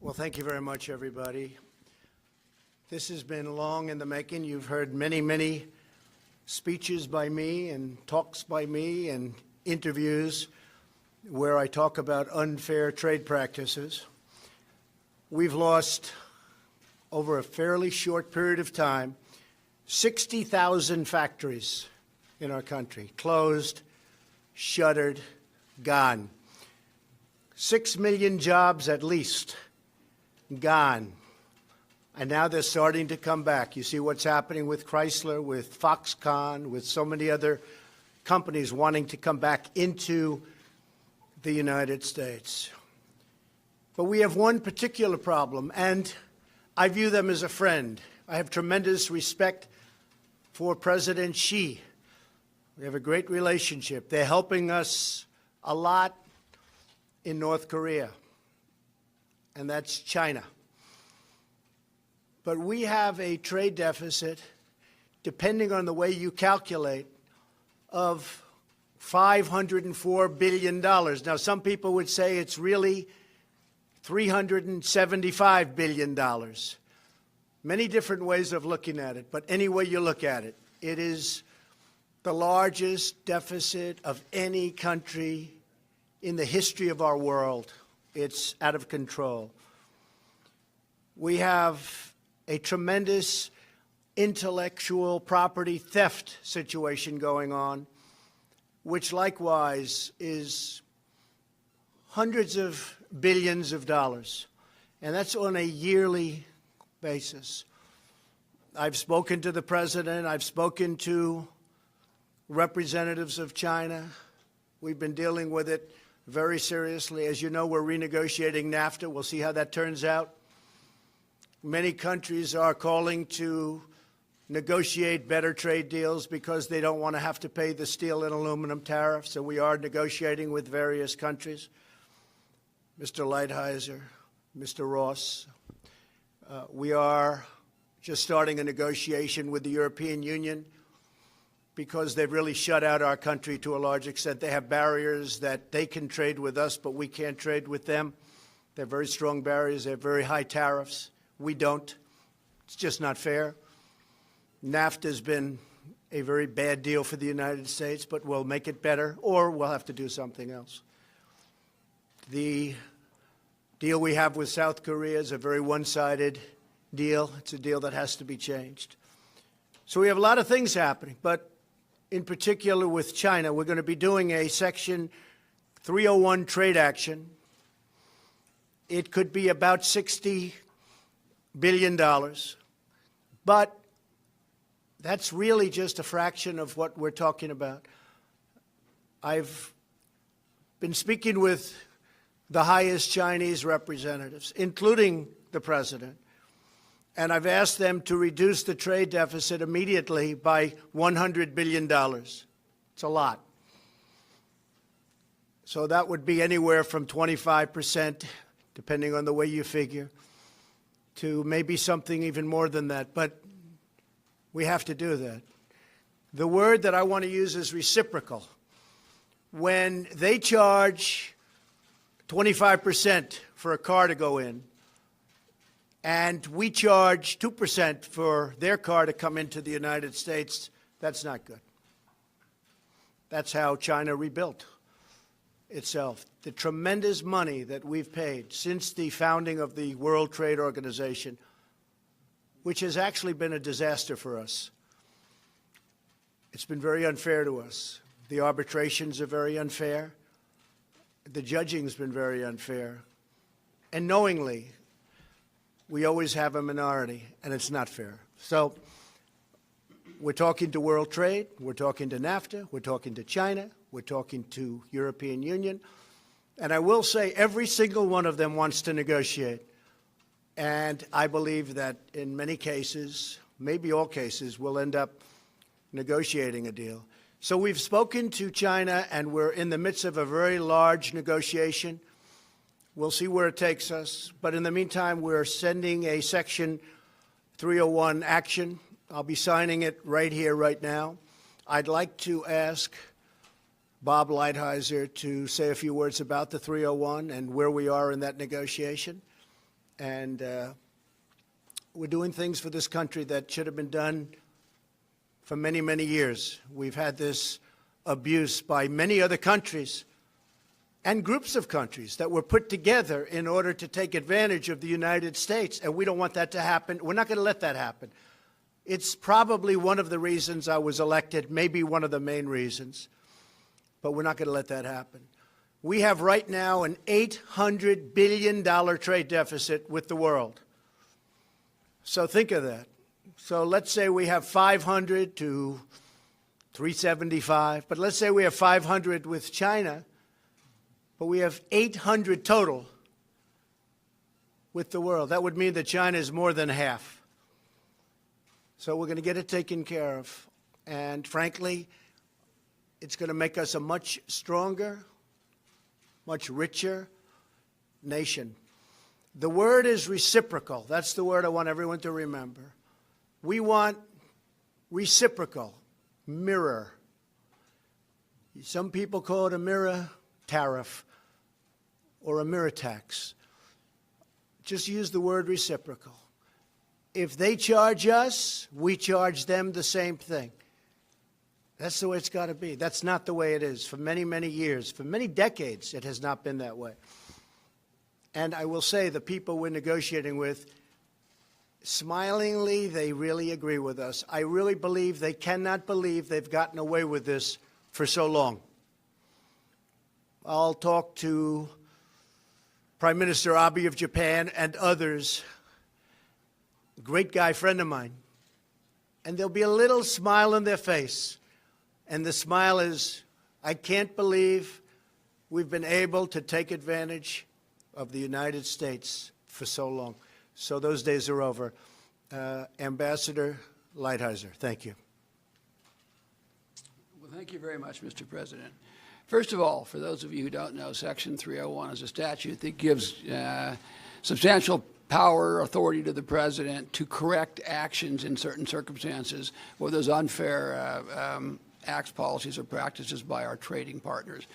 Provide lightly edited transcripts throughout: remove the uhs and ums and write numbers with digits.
Well, thank you very much, everybody. This has been long in the making. You've heard many, many speeches by me and talks by me and interviews where I talk about unfair trade practices. We've lost, over a fairly short period of time, 60,000 factories in our country, closed, shuttered, gone. 6 million jobs at least gone. And now they're starting to come back. You see what's happening with Chrysler, with Foxconn, with so many other companies wanting to come back into the United States. But we have one particular problem, and I view them as a friend. I have tremendous respect for President Xi. We have a great relationship. They're helping us a lot in North Korea, and that's China. But we have a trade deficit, depending on the way you calculate, of $504 billion. Now, some people would say it's really $375 billion. Many different ways of looking at it, but any way you look at it, it is the largest deficit of any country in the history of our world. It's out of control. We have a tremendous intellectual property theft situation going on, which likewise is hundreds of billions of dollars, and that's on a yearly basis. I've spoken to the president. I've spoken to representatives of China. We've been dealing with it very seriously. As you know, we're renegotiating NAFTA. We'll see how that turns out. Many countries are calling to negotiate better trade deals because they don't want to have to pay the steel and aluminum tariff. So we are negotiating with various countries. Mr. Lighthizer, Mr. Ross, we are just starting a negotiation with the European Union because they've really shut out our country to a large extent. They have barriers that they can trade with us, but we can't trade with them. They're very strong barriers. They have very high tariffs. We don't. It's just not fair. NAFTA has been a very bad deal for the United States, but we'll make it better, or we'll have to do something else. The deal we have with South Korea is a very one-sided deal. It's a deal that has to be changed. So we have a lot of things happening, but in particular with China, we're going to be doing a Section 301 trade action. It could be about $60 billion, but that's really just a fraction of what we're talking about. I've been speaking with the highest Chinese representatives, including the president, and I've asked them to reduce the trade deficit immediately by $100 billion. It's a lot. So that would be anywhere from 25%, depending on the way you figure, to maybe something even more than that. But we have to do that. The word that I want to use is reciprocal. When they charge 25% for a car to go in, and we charge 2% for their car to come into the United States, that's not good. That's how China rebuilt itself. The tremendous money that we've paid since the founding of the World Trade Organization, which has actually been a disaster for us. It's been very unfair to us. The arbitrations are very unfair. The judging's been very unfair. And knowingly, we always have a minority, and it's not fair. So we're talking to World Trade, we're talking to NAFTA, we're talking to China, we're talking to European Union. And I will say every single one of them wants to negotiate. And I believe that in many cases, maybe all cases, we'll end up negotiating a deal. So we've spoken to China, and we're in the midst of a very large negotiation. We'll see where it takes us. But in the meantime, we're sending a Section 301 action. I'll be signing it right here, right now. I'd like to ask Bob Lighthizer to say a few words about the 301 and where we are in that negotiation. And we're doing things for this country that should have been done for many, many years. We've had this abuse by many other countries and groups of countries that were put together in order to take advantage of the United States, and we don't want that to happen. We're not going to let that happen. It's probably one of the reasons I was elected, maybe one of the main reasons, but we're not going to let that happen. We have right now an $800 billion trade deficit with the world. So think of that. So let's say we have 500 to 375, but let's say we have 500 with China, but we have 800 total with the world. That would mean that China is more than half. So we're going to get it taken care of. And frankly, it's going to make us a much stronger, much richer nation. The word is reciprocal. That's the word I want everyone to remember. We want reciprocal, mirror. Some people call it a mirror tariff or a mirror tax. Just use the word reciprocal. If they charge us, we charge them the same thing. That's the way it's got to be. That's not the way it is. For many, many years, for many decades, it has not been that way. And I will say the people we're negotiating with, smilingly, they really agree with us. I really believe they cannot believe they've gotten away with this for so long. I'll talk to Prime Minister Abe of Japan and others, a great guy, friend of mine, and there'll be a little smile on their face. And the smile is, I can't believe we've been able to take advantage of the United States for so long. So those days are over. Ambassador Lighthizer, thank you. Well, thank you very much, Mr. President. First of all, for those of you who don't know, Section 301 is a statute that gives substantial power, authority to the President to correct actions in certain circumstances where there's unfair acts, policies, or practices by our trading partners.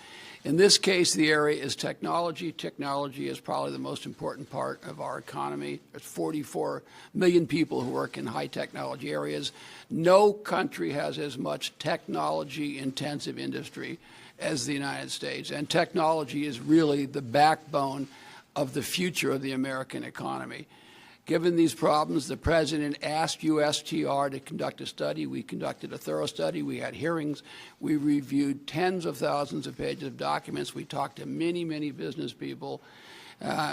In this case, the area is technology. Technology is probably the most important part of our economy. There's 44 million people who work in high technology areas. No country has as much technology-intensive industry as the United States, and technology is really the backbone of the future of the American economy. Given these problems, the President asked USTR to conduct a study. We conducted a thorough study. We had hearings. We reviewed tens of thousands of pages of documents. We talked to many, many business people.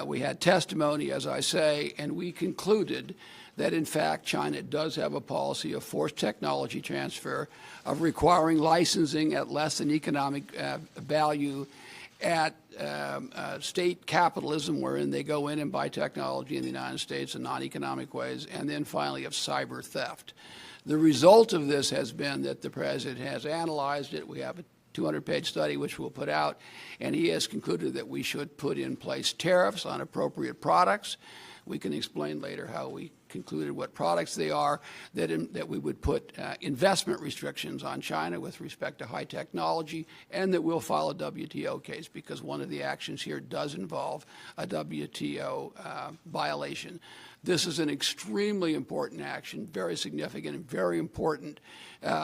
We had testimony, as I say, and we concluded that, in fact, China does have a policy of forced technology transfer, of requiring licensing at less than economic value, at state capitalism, wherein they go in and buy technology in the United States in non-economic ways, and then finally of cyber theft. The result of this has been that the President has analyzed it. We have a 200-page study which we'll put out, and he has concluded that we should put in place tariffs on appropriate products. We can explain later how we concluded what products they are, that we would put investment restrictions on China with respect to high technology, and that we'll file a WTO case because one of the actions here does involve a WTO violation. This is an extremely important action, very significant and very important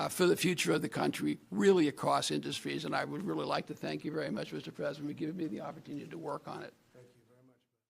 for the future of the country, really across industries, and I would really like to thank you very much, Mr. President, for giving me the opportunity to work on it.